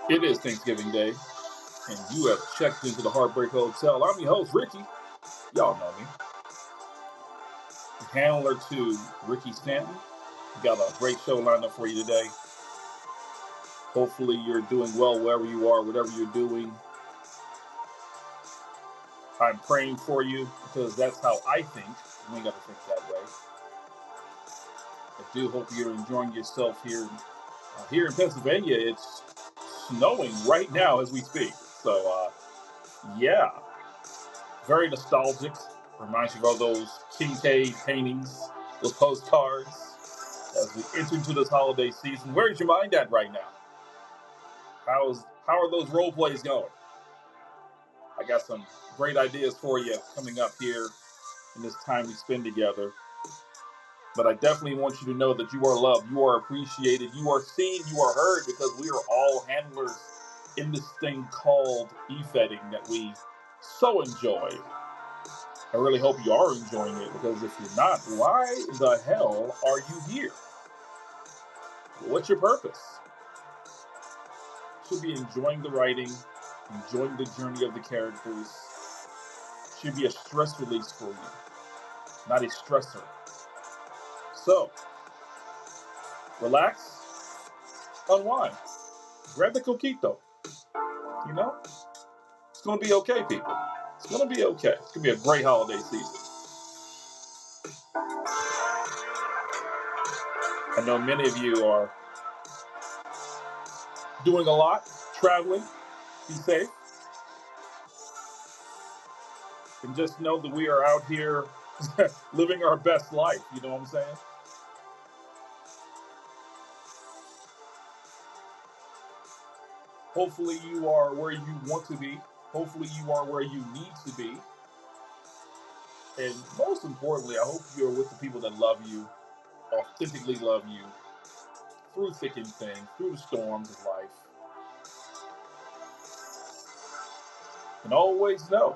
It is Thanksgiving Day, and you have checked into the Heartbreak Hotel. I'm your host, Ricky. Y'all know me. Handler to Ricky Stanton. We got a great show lined up for you today. Hopefully, you're doing well wherever you are, whatever you're doing. I'm praying for you because that's how I think. You ain't got to think that way. I do hope you're enjoying yourself here. Here in Pennsylvania, it's snowing right now as we speak. So, yeah, very nostalgic. Reminds you of all those Kincaid paintings, those postcards. As we enter into this holiday season, where's your mind at right now? How are those role plays going? I got some great ideas for you coming up here in this time we spend together. But I definitely want you to know that you are loved, you are appreciated, you are seen, you are heard, because we are all handlers in this thing called e-fetting that we so enjoy. I really hope you are enjoying it, because if you're not, why the hell are you here? What's your purpose? Should be enjoying the writing, enjoying the journey of the characters. Should be a stress release for you, not a stressor. So, relax, unwind, grab the coquito. You know, it's gonna be okay, people. It's gonna be okay. It's gonna be a great holiday season. I know many of you are doing a lot, traveling. Be safe, and just know that we are out here living our best life. You know what I'm saying? Hopefully, you are where you want to be. Hopefully, you are where you need to be. And most importantly, I hope you're with the people that love you, authentically love you, through thick and thin, through the storms of life. And always know,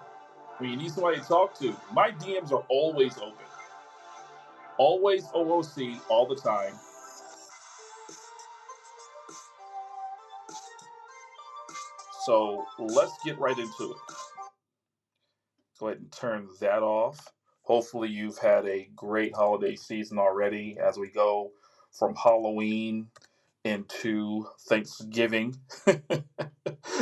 when you need somebody to talk to, my DMs are always open. Always OOC, all the time. So let's get right into it. Go ahead and turn that off. Hopefully, you've had a great holiday season already as we go from Halloween into Thanksgiving. I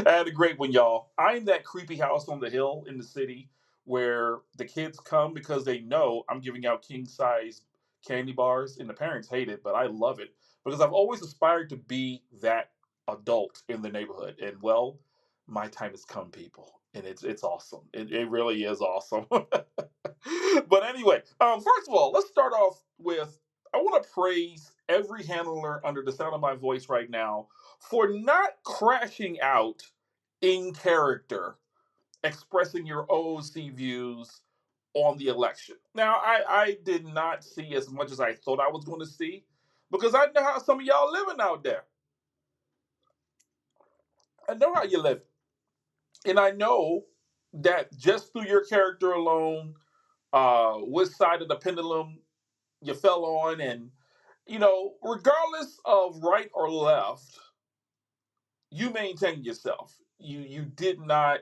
had a great one, y'all. I'm that creepy house on the hill in the city where the kids come because they know I'm giving out king size candy bars, and the parents hate it, but I love it because I've always aspired to be that adult in the neighborhood. And well, my time has come, people, and it's awesome. It really is awesome. But anyway, first of all, let's start off with I want to praise every handler under the sound of my voice right now for not crashing out in character, expressing your OOC views on the election. Now, I did not see as much as I thought I was going to see because I know how some of y'all living out there. I know how you live. And I know that just through your character alone, which side of the pendulum you fell on, and regardless of right or left, you maintained yourself. You did not.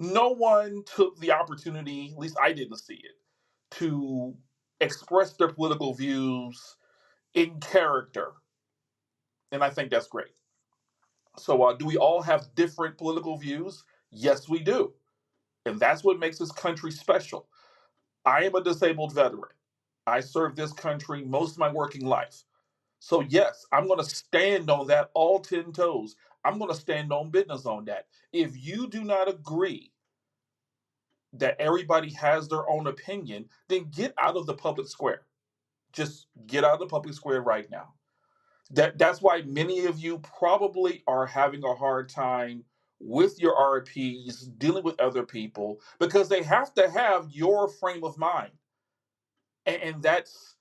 No one took the opportunity. At least I didn't see it to express their political views in character, and I think that's great. So, do we all have different political views? Yes, we do, and that's what makes this country special. I am a disabled veteran. I served this country most of my working life. So, yes, I'm going to stand on that all 10 toes. I'm going to stand on business on that. If you do not agree that everybody has their own opinion, then get out of the public square. Just get out of the public square right now. That's why many of you probably are having a hard time with your RPs, dealing with other people, because they have to have your frame of mind. And that's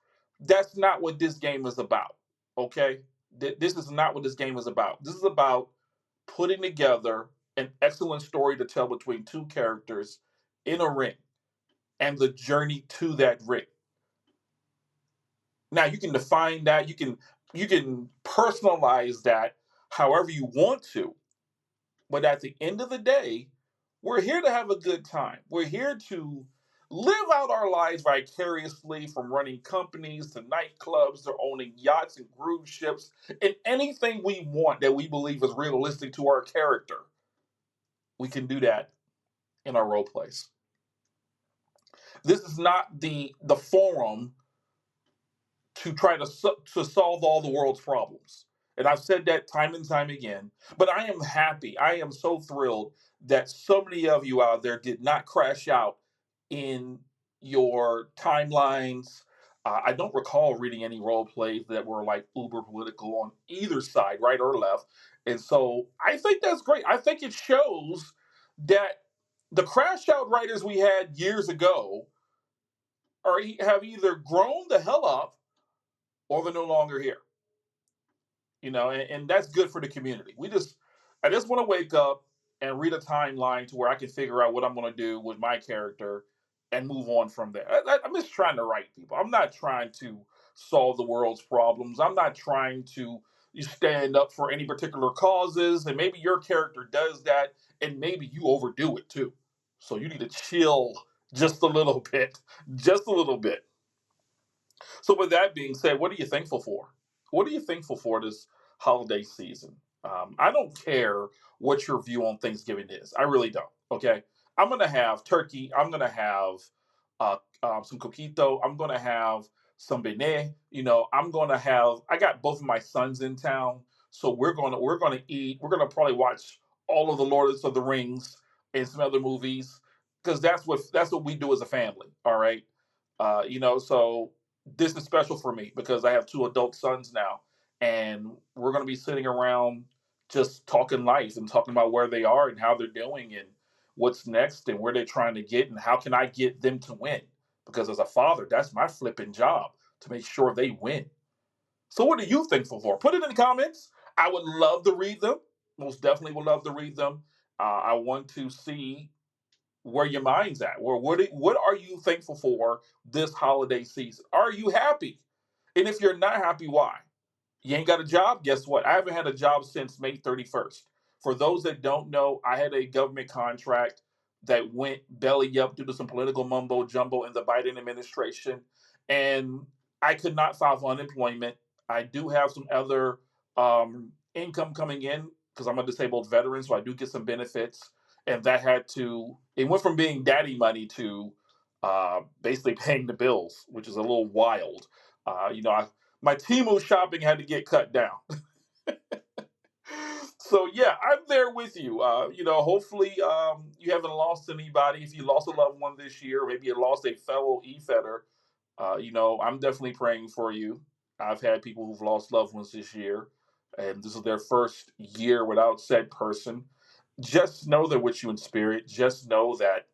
not what this game is about. Okay, this is not what this game is about. This is about putting together an excellent story to tell between two characters in a ring and the journey to that ring. Now you can define that. You can You can personalize that however you want to, but at the end of the day, we're here to have a good time. We're here to live out our lives vicariously, from running companies to nightclubs to owning yachts and cruise ships and anything we want that we believe is realistic to our character. We can do that in our role plays. This is not the forum to try to solve all the world's problems. And I've said that time and time again. But I am happy. I am so thrilled that so many of you out there did not crash out in your timelines. I don't recall reading any role plays that were like uber political on either side, right or left. And so I think that's great. I think it shows that the crash out writers we had years ago have either grown the hell up or they're no longer here. And that's good for the community. I just want to wake up and read a timeline to where I can figure out what I'm going to do with my character and move on from there. I'm just trying to write people. I'm not trying to solve the world's problems. I'm not trying to stand up for any particular causes. And maybe your character does that, and maybe you overdo it too. So you need to chill just a little bit, just a little bit. So, with that being said, what are you thankful for? What are you thankful for this holiday season? I don't care what your view on Thanksgiving is. I really don't. Okay. I'm going to have turkey. I'm going to have some coquito. I'm going to have some beignet. I got both of my sons in town. So we're going to eat. We're going to probably watch all of the Lords of the Rings and some other movies because that's what we do as a family. All right. So this is special for me because I have two adult sons now, and we're going to be sitting around just talking life and talking about where they are and how they're doing and what's next and where they're trying to get and how can I get them to win. Because as a father, that's my flipping job to make sure they win. So what are you thankful for? Put it in the comments. I would love to read them. Most definitely would love to read them. I want to see where your mind's at. What are you thankful for this holiday season? Are you happy? And if you're not happy, why? You ain't got a job? Guess what? I haven't had a job since May 31st. For those that don't know, I had a government contract that went belly up due to some political mumbo jumbo in the Biden administration. And I could not file for unemployment. I do have some other income coming in because I'm a disabled veteran, so I do get some benefits. And it went from being daddy money to basically paying the bills, which is a little wild. My Temu shopping had to get cut down. So yeah, I'm there with you. Hopefully you haven't lost anybody. If you lost a loved one this year, maybe you lost a fellow e-fetter, I'm definitely praying for you. I've had people who've lost loved ones this year, and this is their first year without said person. Just know they're with you in spirit. Just know that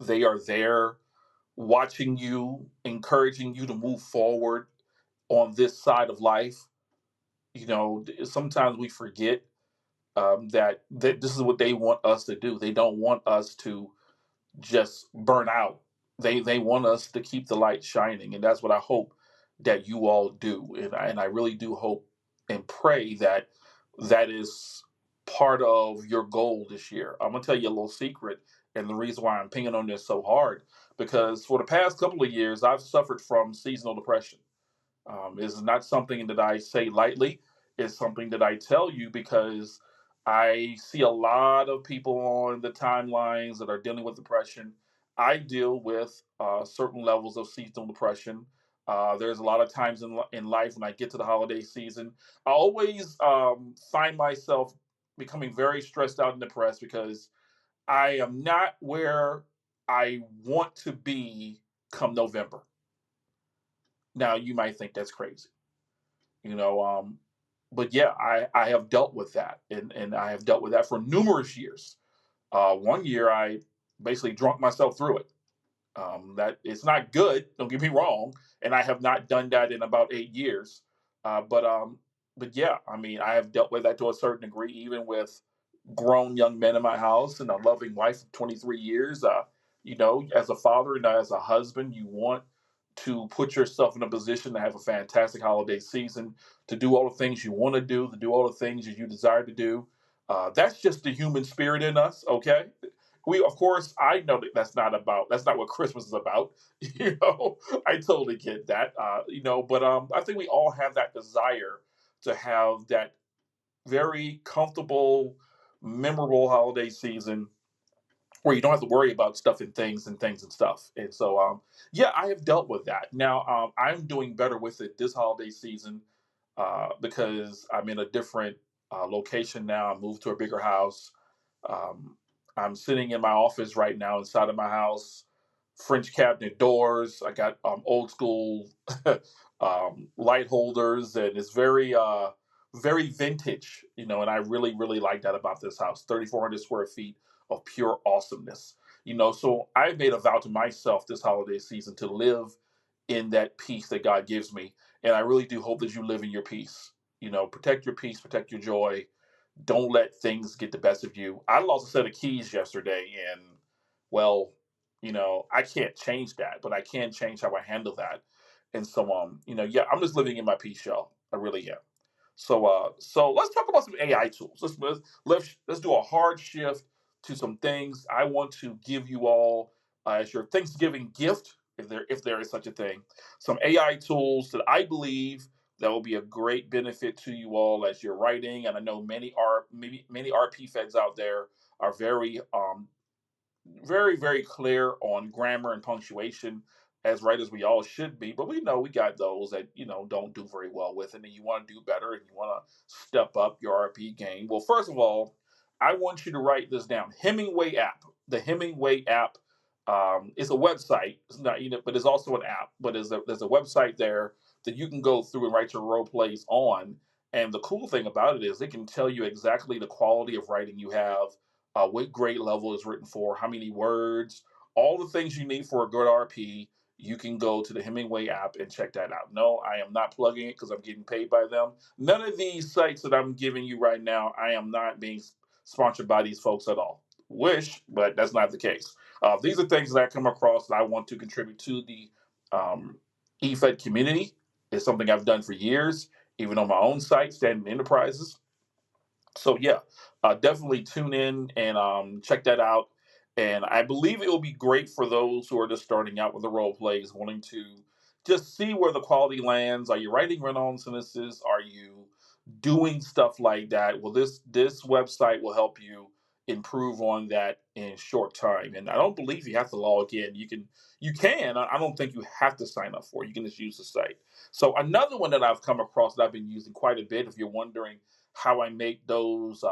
they are there watching you, encouraging you to move forward on this side of life. Sometimes we forget that this is what they want us to do. They don't want us to just burn out. They want us to keep the light shining, and that's what I hope that you all do. And I really do hope and pray that that is part of your goal this year. I'm gonna tell you a little secret, and the reason why I'm pinging on this so hard because for the past couple of years I've suffered from seasonal depression. This is not something that I say lightly. It's something that I tell you because I see a lot of people on the timelines that are dealing with depression. I deal with certain levels of seasonal depression. There's a lot of times in life when I get to the holiday season, I always find myself becoming very stressed out and depressed because I am not where I want to be come November. Now, you might think that's crazy, you know, but yeah, I have dealt with that, and I have dealt with that for numerous years. One year, I basically drunk myself through it. That it's not good. Don't get me wrong, and I have not done that in about 8 years. Uh, but um, but yeah, I mean, I have dealt with that to a certain degree, even with grown young men in my house and a loving wife of 23 years. As a father and as a husband, you want to put yourself in a position to have a fantastic holiday season, to do all the things you want to do, to do all the things that you desire to do. That's just the human spirit in us, okay? We, of course, I know that that's not what Christmas is about. I totally get that. But I think we all have that desire to have that very comfortable, memorable holiday season where you don't have to worry about stuff and things and stuff. And so, yeah, I have dealt with that. Now, I'm doing better with it this holiday season because I'm in a different location now. I moved to a bigger house. Um, I'm sitting in my office right now inside of my house, French cabinet doors. I got old school light holders, and it's very vintage, and I really, really like that about this house. 3,400 square feet of pure awesomeness. So I made a vow to myself this holiday season to live in that peace that God gives me. And I really do hope that you live in your peace. Protect your peace, protect your joy. Don't let things get the best of you. I lost a set of keys yesterday, and well, I can't change that, but I can change how I handle that. And so, yeah, I'm just living in my peace, y'all. I really am. So let's talk about some AI tools. Let's do a hard shift to some things I want to give you all as your Thanksgiving gift, if there is such a thing. Some AI tools that I believe that will be a great benefit to you all as you're writing. And I know many RP feds out there are very, very clear on grammar and punctuation, as right as we all should be. But we know we got those that don't do very well with it, and you want to do better, and you want to step up your RP game. Well, first of all, I want you to write this down. Hemingway app. The Hemingway app is a website. It's not, but it's also an app. But there's a website there that you can go through and write your role plays on. And the cool thing about it is it can tell you exactly the quality of writing you have, what grade level is written for, how many words, all the things you need for a good RP. You can go to the Hemingway app and check that out. No, I am not plugging it because I'm getting paid by them. None of these sites that I'm giving you right now, I am not being sponsored by these folks at all. Wish, but that's not the case. These are things that I come across that I want to contribute to the EFED community. It's something I've done for years, even on my own site, Standing Enterprises. So yeah, definitely tune in and check that out. And I believe it will be great for those who are just starting out with the role plays, wanting to just see where the quality lands. Are you writing run-on sentences? Are you doing stuff like that? Well, this website will help you improve on that in short time. And I don't believe you have to log in. You can. I don't think you have to sign up for it. You can just use the site. So another one that I've come across that I've been using quite a bit, if you're wondering how I make those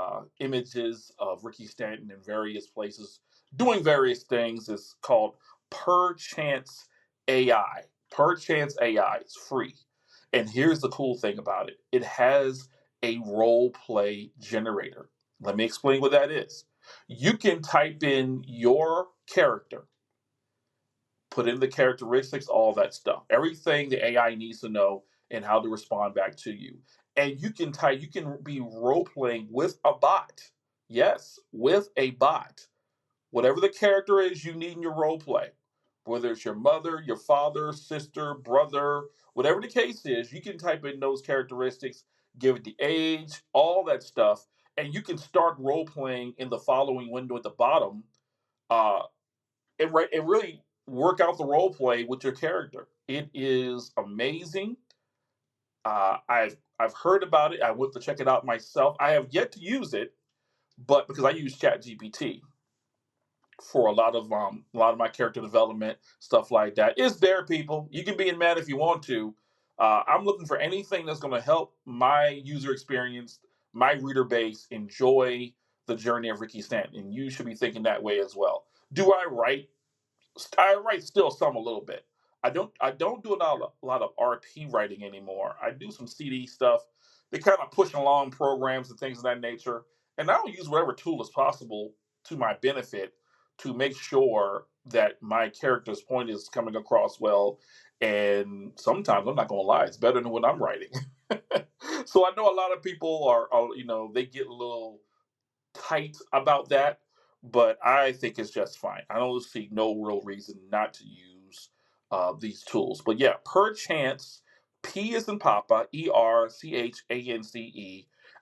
images of Ricky Stanton in various places doing various things, is called Perchance AI. Perchance AI. It's free. And here's the cool thing about it, it has a role play generator. Let me explain what that is. You can type in your character, put in the characteristics, all that stuff, everything the AI needs to know and how to respond back to you. And you can be role playing with a bot. Yes, with a bot. Whatever the character is you need in your role play, whether it's your mother, your father, sister, brother, whatever the case is, you can type in those characteristics, give it the age, all that stuff, and you can start role playing in the following window at the bottom. Uh, and really work out the role play with your character. It is amazing. I've heard about it. I went to check it out myself. I have yet to use it, but because I use ChatGPT for a lot of my character development stuff like that. It's there, people. You can be mad if you want to. I'm looking for anything that's going to help my user experience, my reader base enjoy the journey of Ricky Stanton. And you should be thinking that way as well. Do I write still some a little bit. I don't do a lot of RP writing anymore. I do some CD stuff. They kind of pushing along programs and things of that nature. And I'll use whatever tool is possible to my benefit to make sure that my character's point is coming across well. And sometimes I'm not gonna lie, it's better than what I'm writing. So I know a lot of people are they get a little tight about that, but I think it's just fine. I don't see no real reason not to use these tools. But yeah, Perchance, P is in Papa, ERCHANCE.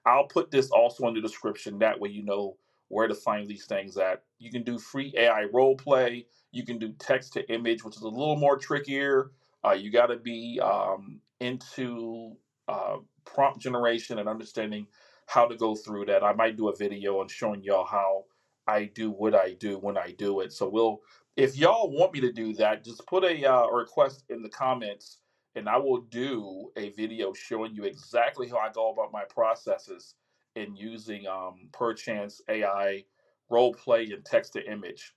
I'll put this also in the description. That way you know where to find these things at. You can do free AI role play. You can do text to image, which is a little more trickier. You got to be into prompt generation and understanding how to go through that. I might do a video on showing y'all how I do what I do when I do it. So if y'all want me to do that, just put a request in the comments, and I will do a video showing you exactly how I go about my processes in using Perchance AI role play and text to image.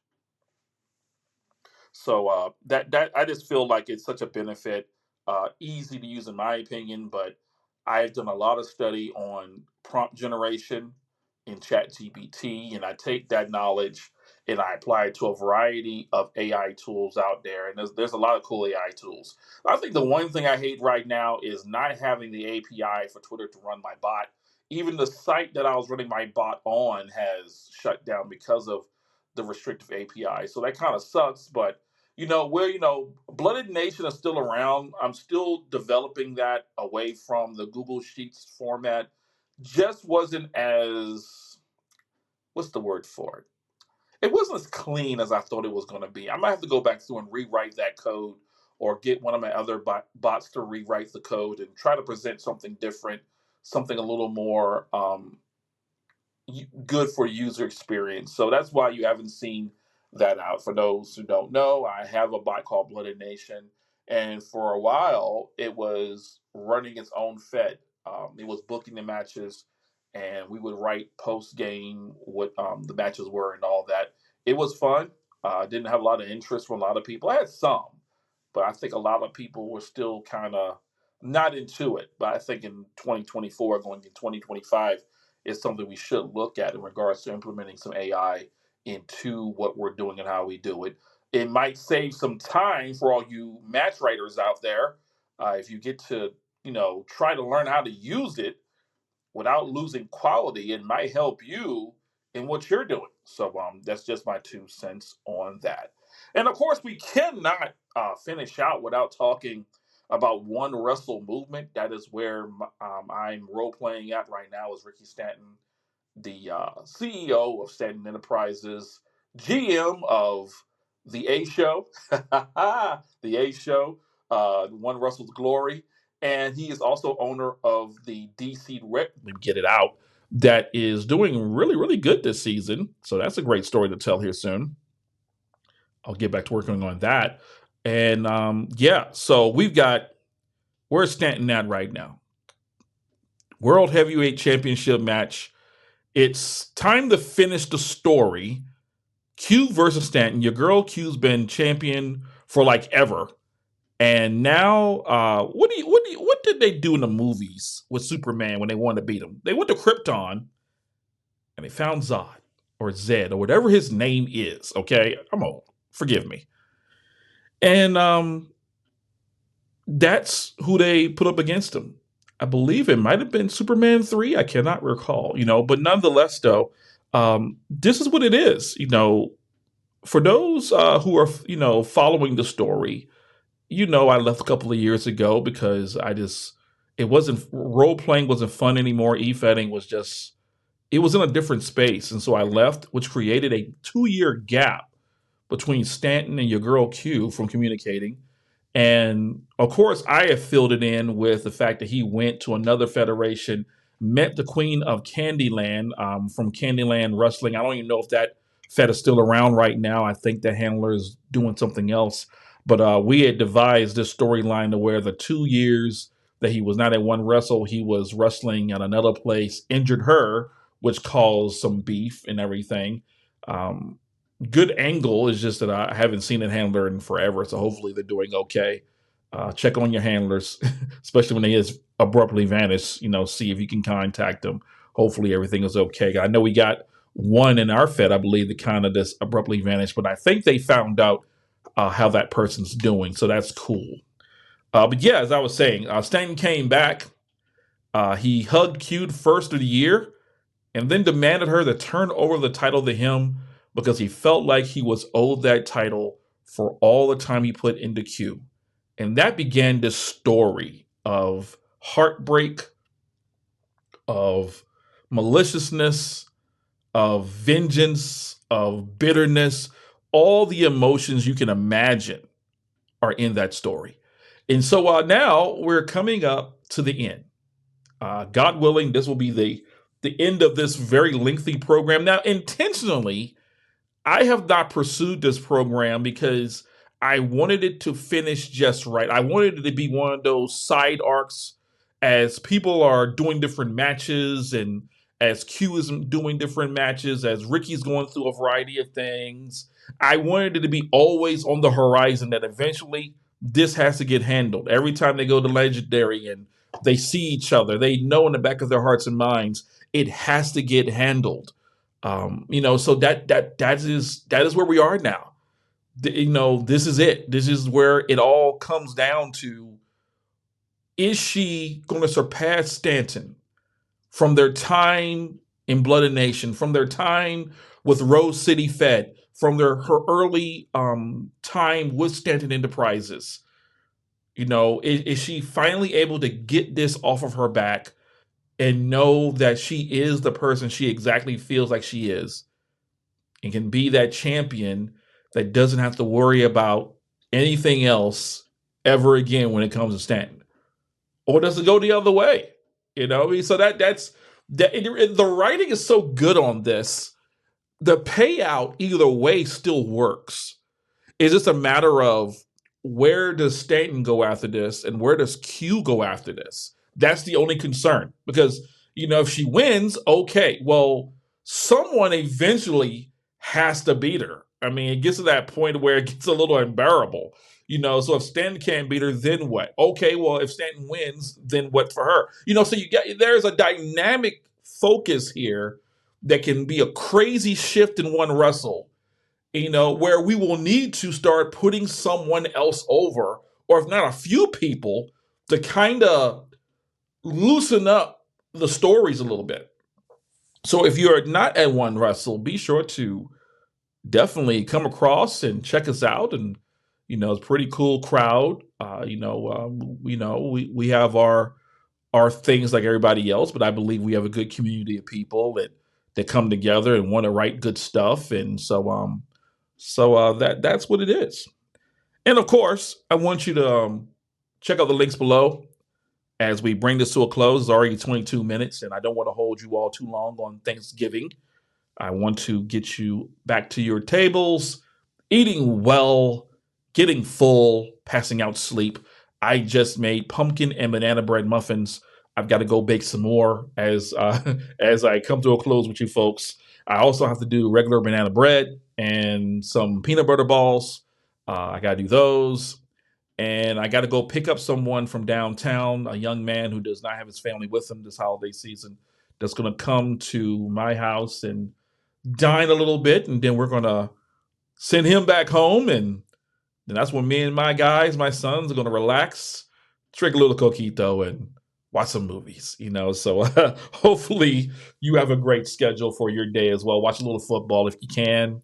So that I just feel like it's such a benefit, easy to use in my opinion. But I've done a lot of study on prompt generation in ChatGPT, and I take that knowledge and I apply it to a variety of AI tools out there. And there's a lot of cool AI tools. I think the one thing I hate right now is not having the API for Twitter to run my bot. Even the site that I was running my bot on has shut down because of the restrictive API. So that kind of sucks, but Blooded Nation is still around. I'm still developing that away from the Google Sheets format. Just wasn't as, what's the word for it? It wasn't as clean as I thought it was going to be. I might have to go back through and rewrite that code, or get one of my other bots to rewrite the code and try to present something different, something a little more good for user experience. So that's why you haven't seen that out. For those who don't know, I have a bot called Blooded Nation, and for a while it was running its own fed. It was booking the matches, and we would write post game what the matches were and all that. It was fun. Didn't have a lot of interest from a lot of people. I had some, but I think a lot of people were still kind of not into it. But I think in 2024, going in 2025, is something we should look at in regards to implementing some AI into what we're doing and how we do it. It might save some time for all you match writers out there, if you get to try to learn how to use it without losing quality. It might help you in what you're doing. So that's just my 2 cents on that. And of course, we cannot finish out without talking about One Wrestle Movement. That is where I'm role playing at right now as Ricky Stanton, the CEO of Stanton Enterprises, GM of the A Show, the A Show, One Russell's Glory, and he is also owner of the DC Rep. We get it out. That is doing really, really good this season. So that's a great story to tell here soon. I'll get back to working on that. And yeah, so where's Stanton at right now? World Heavyweight Championship match. It's time to finish the story. Q versus Stanton. Your girl Q's been champion for like ever. And now, what did they do in the movies with Superman when they wanted to beat him? They went to Krypton and they found Zod or Zed or whatever his name is. Okay, I'm old. Forgive me. And that's who they put up against him. I believe it might have been Superman 3. I cannot recall, but nonetheless, though, this is what it is. For those who are, following the story, I left a couple of years ago because it wasn't, role playing wasn't fun anymore. E-fetting it was in a different space. And so I left, which created a 2-year gap between Stanton and your girl Q from communicating. And of course, I have filled it in with the fact that he went to another federation, met the queen of Candyland from Candyland Wrestling. I don't even know if that fed is still around right now. I think the handler is doing something else. But we had devised this storyline to where the 2 years that he was not at One Wrestle, he was wrestling at another place, injured her, which caused some beef and everything. Good angle is just that I haven't seen a handler in forever, so hopefully they're doing okay. Check on your handlers, especially when they just abruptly vanish. See if you can contact them. Hopefully everything is okay. I know we got one in our Fed, I believe, that kind of just abruptly vanished, but I think they found out how that person's doing, so that's cool. But yeah, as I was saying, Stanton came back. He hugged Q first of the year, and then demanded her to turn over the title to him because he felt like he was owed that title for all the time he put into Q. And that began this story of heartbreak, of maliciousness, of vengeance, of bitterness. All the emotions you can imagine are in that story. And so now we're coming up to the end. God willing, this will be the end of this very lengthy program. Now, intentionally, I have not pursued this program because I wanted it to finish just right. I wanted it to be one of those side arcs as people are doing different matches and as Q is doing different matches, as Ricky's going through a variety of things. I wanted it to be always on the horizon that eventually this has to get handled. Every time they go to Legendary and they see each other, they know in the back of their hearts and minds it has to get handled. So that is where we are now. This is it. This is where it all comes down to: is she going to surpass Stanton from their time in Blood and Nation, from their time with Rose City Fed, from her early time with Stanton Enterprises? Is she finally able to get this off of her back and know that she is the person she exactly feels like she is, and can be that champion that doesn't have to worry about anything else ever again when it comes to Stanton? Or does it go the other way? So that's that. The writing is so good on this. The payout either way still works. It's just a matter of, where does Stanton go after this and where does Q go after this? That's the only concern. Because, if she wins, okay, well, someone eventually has to beat her. I mean, it gets to that point where it gets a little unbearable. So if Stanton can't beat her, then what? Okay, well, if Stanton wins, then what for her? So there's a dynamic focus here that can be a crazy shift in one wrestle, where we will need to start putting someone else over, or if not a few people, to kind of loosen up the stories a little bit. So if you're not at One Wrestle, be sure to definitely come across and check us out. And it's a pretty cool crowd. We have our things like everybody else, but I believe we have a good community of people that come together and want to write good stuff. And that's what it is. And of course, I want you to check out the links below as we bring this to a close. It's already 22 minutes, and I don't want to hold you all too long on Thanksgiving. I want to get you back to your tables, eating well, getting full, passing out sleep. I just made pumpkin and banana bread muffins. I've got to go bake some more as as I come to a close with you folks. I also have to do regular banana bread and some peanut butter balls. I got to do those. And I got to go pick up someone from downtown, a young man who does not have his family with him this holiday season, that's going to come to my house and dine a little bit. And then we're going to send him back home. And then that's when me and my guys, my sons, are going to relax, drink a little coquito, and watch some movies. So hopefully you have a great schedule for your day as well. Watch a little football if you can.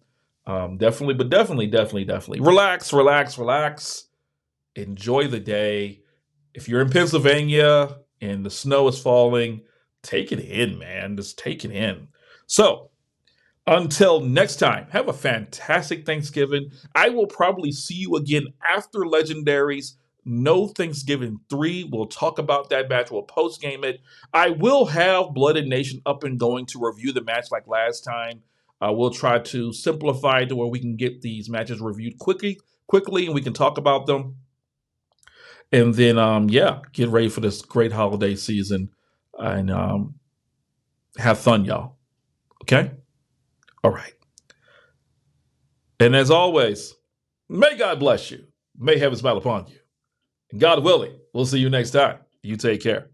Definitely relax. Enjoy the day. If you're in Pennsylvania and the snow is falling, take it in, man. Just take it in. So until next time, have a fantastic Thanksgiving. I will probably see you again after Legendaries. No Thanksgiving 3. We'll talk about that match. We'll post game it. I will have Blood and Nation up and going to review the match like last time. We'll try to simplify to where we can get these matches reviewed quickly, and we can talk about them. And then, get ready for this great holiday season and have fun, y'all. Okay? All right. And as always, may God bless you. May heaven smile upon you. And God willing, we'll see you next time. You take care.